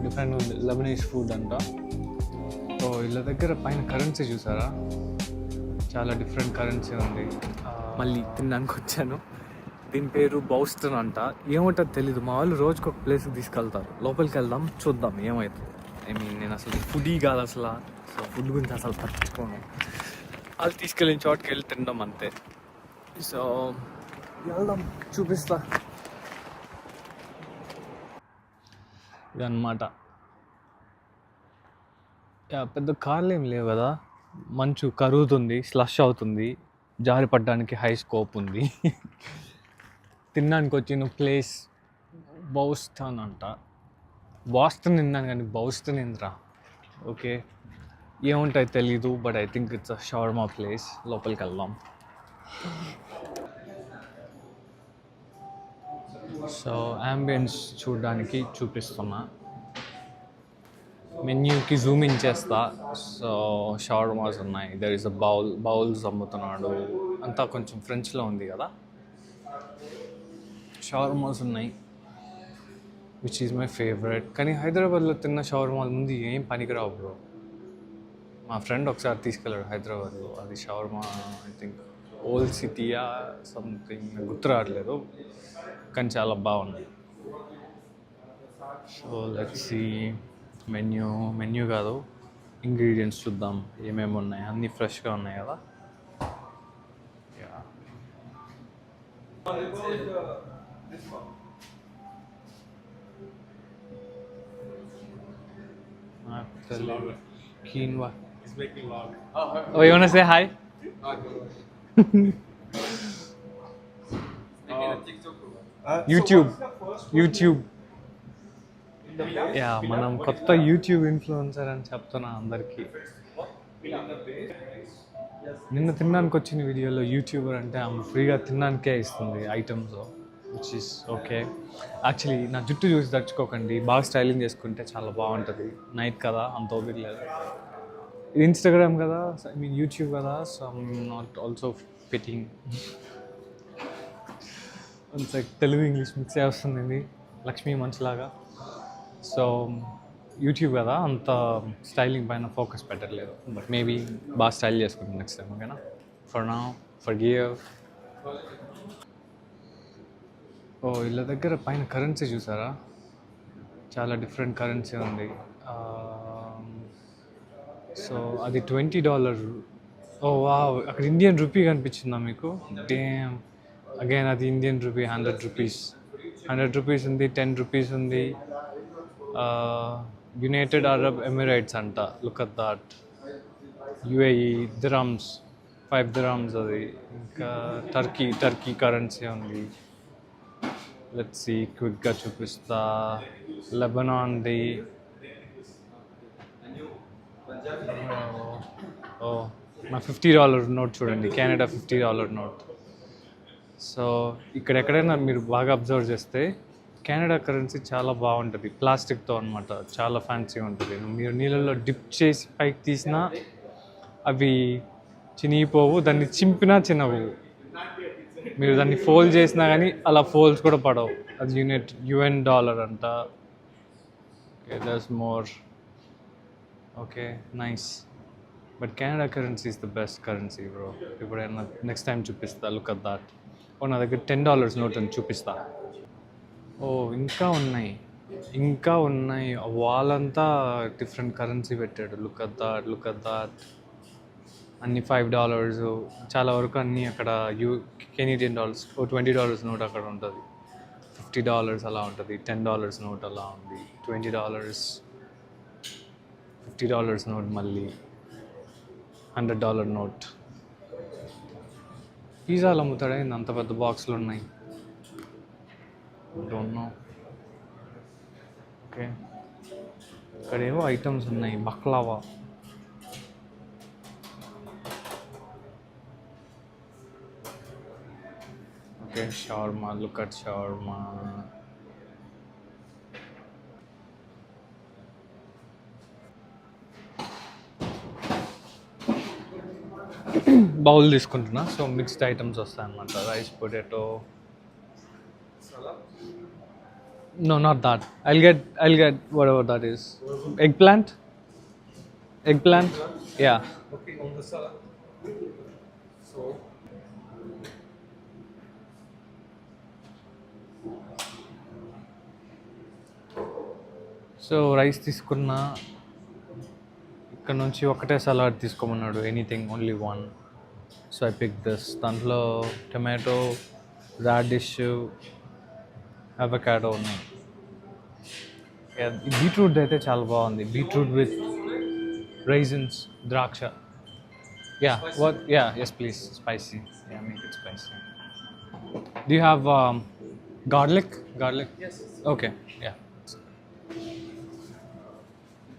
Different ఉంది. Lebanese food అంట. So వీళ్ళ దగ్గర పైన కరెన్సీ చూసారా, చాలా డిఫరెంట్ కరెన్సీ ఉంది. మళ్ళీ తినడానికి వచ్చాను. దీని పేరు బౌస్టన్ అంట. ఏమంటారు తెలీదు. మా వాళ్ళు రోజుకి ఒక ప్లేస్కి తీసుకెళ్తారు. లోపలికి వెళ్దాం, చూద్దాం ఏమవుతుంది. నేను అసలు ఫుడీ కాదు అసలు. సో ఫుడ్ గురించి అసలు పట్టించుకోను. వాళ్ళు తీసుకెళ్ళిన చోటుకి వెళ్ళి తినడం అంతే. సో వెళ్దాం, చూపిస్తా. ఇదన్నమాట. పెద్ద కార్లు ఏం లేవు కదా, మంచు కరుగుతుంది, స్లష్ అవుతుంది, జారి పడ్డానికి హై స్కోప్ ఉంది. తినడానికి వచ్చిన ప్లేస్ బౌస్టన్ అంట. బాస్టన్ తిన్నాను కానీ బౌస్టన్ ఏంద్రా. ఓకే, ఏముంటాయి తెలీదు, but I think it's a shawarma place. లోపలికి వెళ్దాం. సో అంబియన్స్ చూడడానికి చూపిస్తున్నా. మెన్యూకి జూమ్ ఇన్ చేస్తా. సో షవర్మాస్ ఉన్నాయి. దర్ ఇస్ అ బౌల్స్ అమ్ముతున్నాడు. అంతా కొంచెం ఫ్రెంచ్లో ఉంది కదా. షవర్మాస్ ఉన్నాయి, విచ్ ఈజ్ మై ఫేవరెట్. కానీ హైదరాబాద్లో తిన్న షవర్మాల ముందు ఏం పనికిరావు బ్రో. మా ఫ్రెండ్ ఒకసారి తీసుకెళ్ళాడు హైదరాబాద్లో. అది షవర్మా ఐ థింక్ ఓల్డ్ సిటీయా సంథింగ్, గుర్తు రావట్లేదు, కానీ చాలా బాగుంది. So let's see. మెన్యూ కాదు, ఇంగ్రీడియంట్స్ చూద్దాం ఏమేమి ఉన్నాయి. అన్నీ ఫ్రెష్గా ఉన్నాయి కదా. Quinoa. He's making vlog. Oh, you want to say hi? YouTube. Yeah, మనం కొత్త యూట్యూబ్ ఇన్ఫ్లుయెన్సర్ అని చెప్తున్నా అందరికీ. నిన్న తినడానికి వచ్చిన వీడియోలో యూట్యూబర్ అంటే ఆమె ఫ్రీగా తినడానికే ఇస్తుంది items, which is okay. Actually నా జుట్టు చూసి దర్చుకోకండి, బాగా స్టైలింగ్ చేసుకుంటే చాలా బాగుంటుంది. నైట్ కదా, అంత ఓపిక లేదు. ఇది ఇన్స్టాగ్రామ్ కదా, ఐ మీన్ యూట్యూబ్ కదా. So I'm not also fitting. Telugu English mix వస్తుంది లక్ష్మీ మంచిలాగా. సో యూట్యూబ్ కదా, అంత స్టైలింగ్ పైన ఫోకస్ పెట్టట్లేదు. బట్ మేబీ బాగా స్టైల్ చేసుకుంటాం నెక్స్ట్ టైం. ఓకేనా? For now forgive. ఓ వీళ్ళ దగ్గర పైన కరెన్సీ చూసారా, చాలా డిఫరెంట్ కరెన్సీ ఉంది. సో అది $20. ఓ వావ్, అక్కడ ఇండియన్ రూపీ కనిపించిందా మీకు? డేమ్, అగైన్ అది ఇండియన్ రూపీ. 100 రూపీస్, 100 రూపీస్ ఉంది, 10 రూపీస్ ఉంది. యునైటెడ్ అరబ్ ఎమిరేట్స్ అంట. Look at that. UAE dirhams, 5 dirhams అది. ఇంకా టర్కీ కరెన్సీ ఉంది. లెట్స్ సీ, క్విక్గా చూపిస్తా. లెబనాన్ది. ఓ నా $50 నోట్ చూడండి, కెనడా $50 నోట్. సో ఇక్కడ ఎక్కడైనా మీరు బాగా అబ్జర్వ్ చేస్తే కెనడా కరెన్సీ చాలా బాగుంటుంది, ప్లాస్టిక్తో అనమాట. చాలా ఫ్యాన్సీగా ఉంటుంది. మీరు నీళ్ళల్లో డిప్ చేసి పైకి తీసినా అవి చినిగిపోవు, దాన్ని చింపినా చిన్నవు. మీరు దాన్ని ఫోల్డ్ చేసినా కానీ అలా ఫోల్డ్స్ కూడా పడవు. అది UN డాలర్ అంట. Okay, that's more. Okay, nice. But Canada currency is the best currency bro. ఇప్పుడైనా నెక్స్ట్ టైం చూపిస్తా. Look at that. ఓ నా దగ్గర $10 నోట్ అని చూపిస్తా. ఓ ఇంకా ఉన్నాయి. వాళ్ళంతా డిఫరెంట్ కరెన్సీ పెట్టాడు. Look at that. అన్ని $5. చాలా వరకు అన్నీ అక్కడ కెనడియన్ డాలర్స్. ఓ $20 నోట్ అక్కడ ఉంటుంది, $50 అలా ఉంటుంది, $10 నోట్ అలా ఉంది, $20, $50 నోట్, మళ్ళీ $100 నోట్. పిజ్జాలు అమ్ముతాడే, అంత పెద్ద బాక్స్లు ఉన్నాయి. Don't know. ఓకే, ఇక్కడ ఏవో ఐటమ్స్ ఉన్నాయి. Baklava. Okay, shawarma. Look at shawarma. Bowl తీసుకుంటున్నా. సో మిక్స్డ్ ఐటమ్స్ వస్తాయి అన్నమాట. Rice, potato, No, not that. I'll get whatever that is. Eggplant? Eggplant? Yeah. Okay, on the salad. So, so rice తీసుకున్నా, ఇక్కడ నుంచి ఒకటే salad తీసుకోమన్నాడు, anything only one. So I pick this. దాంట్లో tomato, radish, avocado ఉన్నాయి. Beetroot అయితే చాలా బాగుంది. బీట్రూట్ విత్ రైజన్స్, ద్రాక్ష. Yeah what, yeah yes please, spicy. Yeah make it spicy. Do you have garlic? yes. Okay, yeah.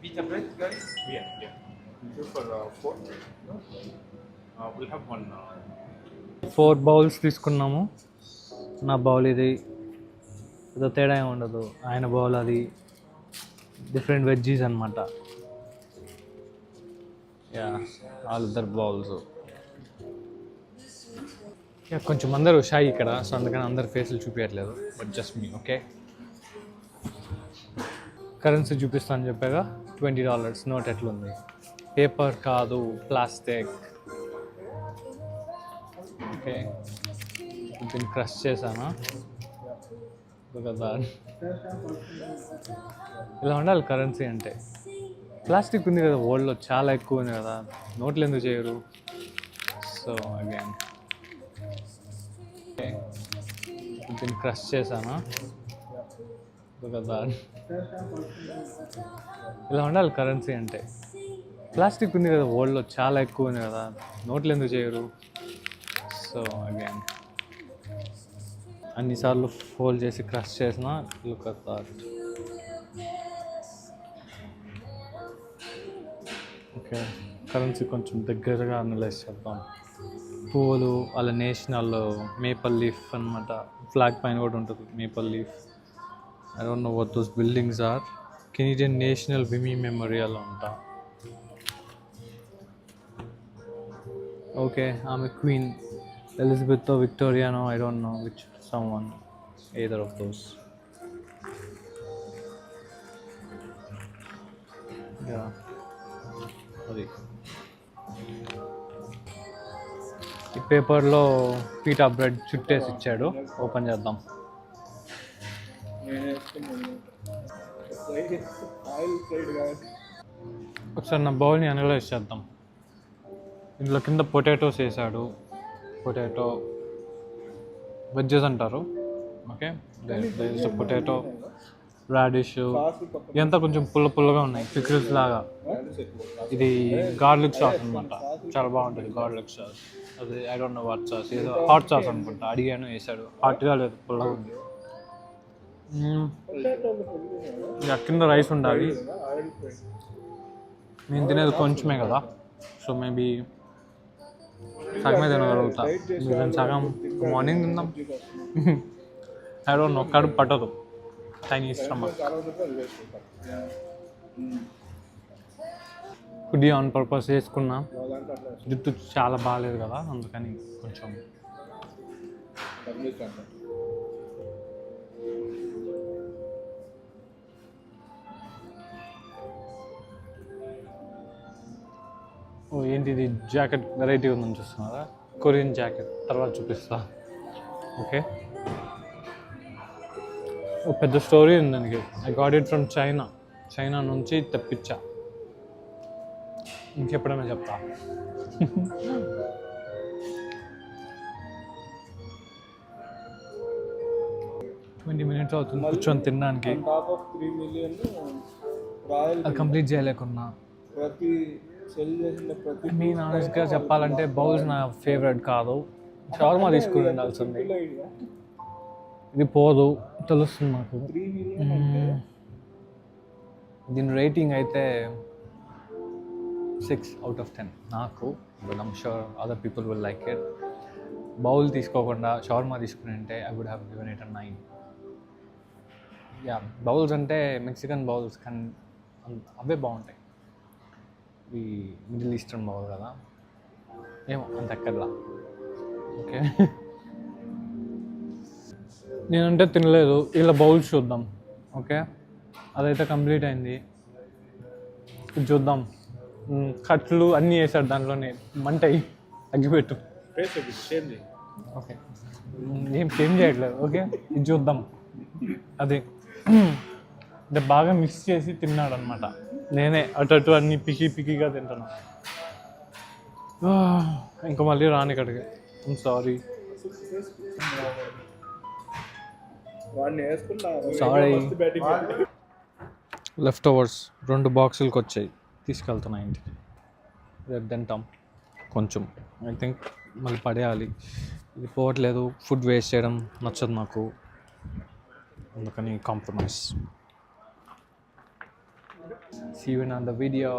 Pita bread, guys? Yeah, yeah. You for 4? No? We'll have one. 4 bowls తీసుకున్నాము. నా bowl ఇది, ఏదో తేడా ఏమి ఉండదు. ఆయన bowl అది. Different veggies అనమాట. యా, వాళ్ళిద్దరు బౌల్స్. యా, కొంచెం అందరూ షాయి ఇక్కడ, సో అందుకని అందరు ఫేసులు చూపించట్లేదు. But just me, okay. Currency చూపిస్తాను చెప్పాగా, $20 నోట్ ఎట్లుంది. పేపర్ కాదు, ప్లాస్టిక్. ఓకే, దీన్ని క్రష్ చేశాను కదా. ఇలా ఉండాలి కరెన్సీ అంటే. ప్లాస్టిక్ ఉంది కదా వరల్డ్లో, చాలా ఎక్కువ ఉంది కదా, నోట్లు ఎందుకు చేయరు? సో అగైన్ ఓకే, దీన్ని క్రష్ చేశాను కదా. ఇలా ఉండాలి కరెన్సీ అంటే. ప్లాస్టిక్ ఉంది కదా వరల్డ్లో, చాలా ఎక్కువ ఉంది కదా, నోట్లు ఎందుకు చేయరు? సో అగైన్ అన్నిసార్లు ఫోల్డ్ చేసి క్రష్ చేసిన. Look at that. Okay, currency కొంచెం దగ్గరగా అనలైజ్ చేద్దాం. పువ్వులు, వాళ్ళ నేషనల్ మేపల్ లీఫ్ అనమాట. ఫ్లాగ్ పైన కూడా ఉంటుంది maple leaf. I don't know what those buildings are. Canadian national Vimy memorial అంట. ఓకే, ఆమె క్వీన్ ఎలిజబెత్ విక్టోరియానో, I don't know which, someone, either of those. Yeah, అది. ఈ పేపర్లో పీటా బ్రెడ్ చుట్టేసి ఇచ్చాడు. ఓపెన్ చేద్దాం. ఒకసారి నా బౌల్ని అనలైజ్ చేద్దాం. ఇందులో కింద పొటాటోస్ వేసాడు. పొటాటో వెజ్జెస్ అంటారు. ఓకే, పొటాటో, రాడిష్, ఇదంతా కొంచెం పుల్లగా ఉన్నాయి, పికిల్స్ లాగా. ఇది గార్లిక్ సాస్ అనమాట, చాలా బాగుంటుంది గార్లిక్ సాస్. అది I don't know what sauce, ఏదో హాట్ సాస్ అనుకుంటా. అడిగాను, వేసాడు. హాట్గా లేదు, పుల్లగా ఉంది. ఇక కింద రైస్ ఉండాలి. నేను తినేది కొంచెమే కదా, సో మేబీ సగమే తినగలుగుతా. మీరు సగం మార్నింగ్ తిందాం. ఐ డోంట్ నో, కడుపు పట్టదు. Chinese stomach. Food on purpose వేసుకున్నా. జుట్టు చాలా బాగాలేదు కదా, అందుకని కొంచెం. ఓ ఏంటిది, జాకెట్ వెరైటీ ఉందని చూస్తున్నారా? కొరియన్ జాకెట్, తర్వాత చూపిస్తా. ఓకే, ఓ పెద్ద స్టోరీ ఉంది దానికి. I got it from China నుంచి తెప్పించా. ఇంకెప్పుడైనా చెప్తా. 20 minutes అవుతుంది కూర్చొని తినడానికి. అది కంప్లీట్ చేయలేకున్నా. నేను ఆనెస్ట్గా చెప్పాలంటే బౌల్స్ నా ఫేవరెట్ కాదు. షవర్మా తీసుకుని ఉండాల్సింది. ఇది పోదు, తెలుస్తుంది నాకు. దీని రేటింగ్ అయితే 6 out of 10 నాకు. But I'm sure other people will like it. Bowl తీసుకోకుండా షవర్మా తీసుకుని అంటే I would have given it 9. Yeah, bowls అంటే మెక్సికన్ బౌల్స్ కానీ అవే బాగుంటాయి. ఈ మిడిల్ ఈస్టర్న్ బౌల్ కదా, ఏమో అంత ఎక్కడలా. ఓకే, నేనంటే తినలేదు. ఇలా బౌల్స్ చూద్దాం. ఓకే, అదైతే కంప్లీట్ అయింది. ఇది చూద్దాం. కట్లు అన్నీ వేసాడు దాంట్లోనే, మంటయి అగ్గిపెట్టు. Face a bit, change. Okay, ఏం చేంజ్ చేయట్లేదు. ఓకే, ఇది చూద్దాం. అది అంటే బాగా మిక్స్ చేసి తిన్నాడు అనమాట. నేనే అటు అన్ని పికిగా తింటున్నా. ఇంకా మళ్ళీ రాని ఇక్కడికి. I'm sorry. వాడిని వేసుకున్నా Sorry. బ్యాటింగ్ లెఫ్ట్ ఓవర్స్ 2 బాక్సులకు వచ్చాయి, తీసుకెళ్తున్నా ఇంటికి. రేపు తింటాం. కొంచెం ఐ థింక్ మళ్ళీ పడేయాలి. ఇది పోవట్లేదు. ఫుడ్ వేస్ట్ చేయడం నచ్చదు నాకు, అందుకని compromise. See you in another video.